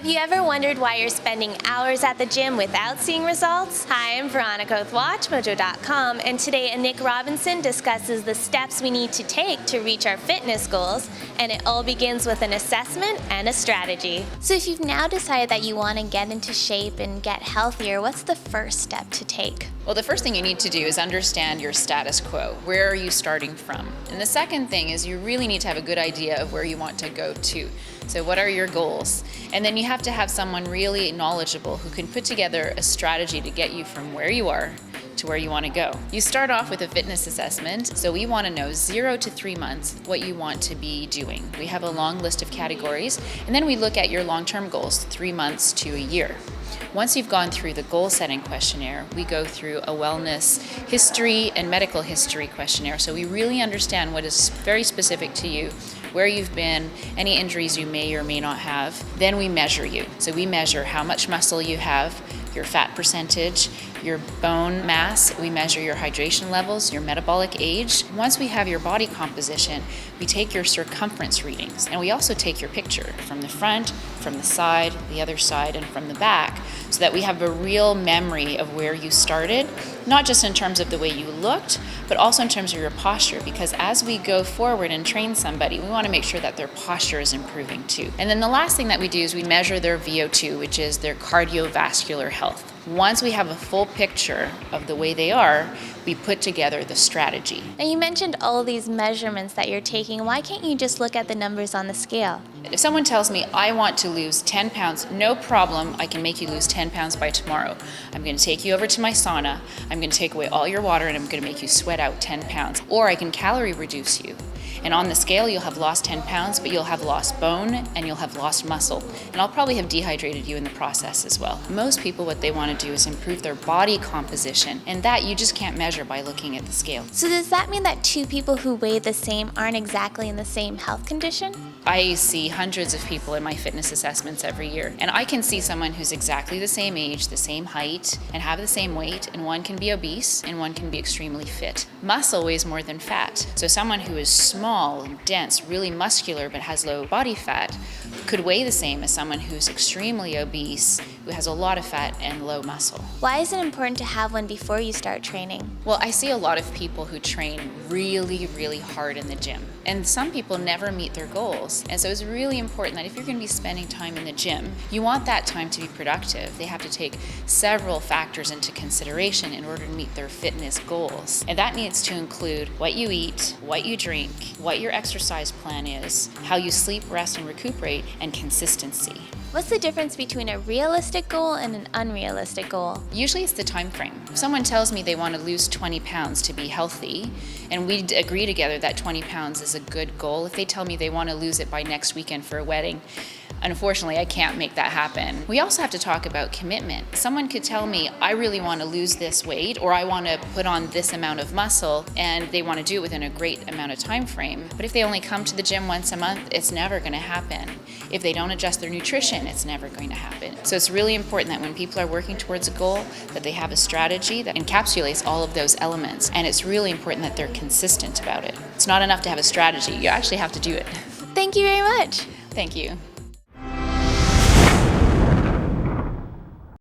Have you ever wondered why you're spending hours at the gym without seeing results? Hi, I'm Veronica with WatchMojo.com, and today Nick Robinson discusses the steps we need to take to reach our fitness goals, and it all begins with an assessment and a strategy. So if you've now decided that you want to get into shape and get healthier, what's the first step to take? Well, the first thing you need to do is understand your status quo. Where are you starting from? And the second thing is you really need to have a good idea of where you want to go to. So what are your goals? And then you have to have someone really knowledgeable who can put together a strategy to get you from where you are to where you want to go. You start off with a fitness assessment, so we want to know 0 to 3 months what you want to be doing. We have a long list of categories, and then we look at your long-term goals, 3 months to a year. Once you've gone through the goal-setting questionnaire, we go through a wellness history and medical history questionnaire, so we really understand what is very specific to you, where you've been, any injuries you may or may not have. Then we measure you. So we measure how much muscle you have, your fat percentage, your bone mass. We measure your hydration levels, your metabolic age. Once we have your body composition, we take your circumference readings, and we also take your picture from the front, from the side, the other side, and from the back, so that we have a real memory of where you started, not just in terms of the way you looked, but also in terms of your posture, because as we go forward and train somebody, we want to make sure that their posture is improving too. And then the last thing that we do is we measure their VO2, which is their cardiovascular health. Once we have a full picture of the way they are, we put together the strategy. And you mentioned all these measurements that you're taking. Why can't you just look at the numbers on the scale? If someone tells me, I want to lose 10 pounds, no problem, I can make you lose 10 pounds by tomorrow. I'm going to take you over to my sauna, I'm going to take away all your water, and I'm going to make you sweat out 10 pounds. Or I can calorie reduce you. And on the scale, you'll have lost 10 pounds, but you'll have lost bone and you'll have lost muscle. And I'll probably have dehydrated you in the process as well. Most people, what they want to do is improve their body composition, and that you just can't measure by looking at the scale. So does that mean that two people who weigh the same aren't exactly in the same health condition? I see hundreds of people in my fitness assessments every year, and I can see someone who's exactly the same age, the same height, and have the same weight, and one can be obese and one can be extremely fit. Muscle weighs more than fat, so someone who is small and dense, really muscular, but has low body fat could weigh the same as someone who's extremely obese, who has a lot of fat and low muscle. Why is it important to have one before you start training? Well, I see a lot of people who train really, really hard in the gym, and some people never meet their goals. And so it's really important that if you're going to be spending time in the gym, you want that time to be productive. They have to take several factors into consideration in order to meet their fitness goals. And that needs to include what you eat, what you drink, what your exercise plan is, how you sleep, rest, and recuperate, and consistency. What's the difference between a realistic goal and an unrealistic goal? Usually it's the time frame. If someone tells me they want to lose 20 pounds to be healthy, and we agree together that 20 pounds is a good goal, if they tell me they want to lose it by next weekend for a wedding, unfortunately, I can't make that happen. We also have to talk about commitment. Someone could tell me, I really want to lose this weight, or I want to put on this amount of muscle, and they want to do it within a great amount of time frame. But if they only come to the gym once a month, it's never going to happen. If they don't adjust their nutrition, it's never going to happen. So it's really important that when people are working towards a goal, that they have a strategy that encapsulates all of those elements. And it's really important that they're consistent about it. It's not enough to have a strategy. You actually have to do it. Thank you very much. Thank you.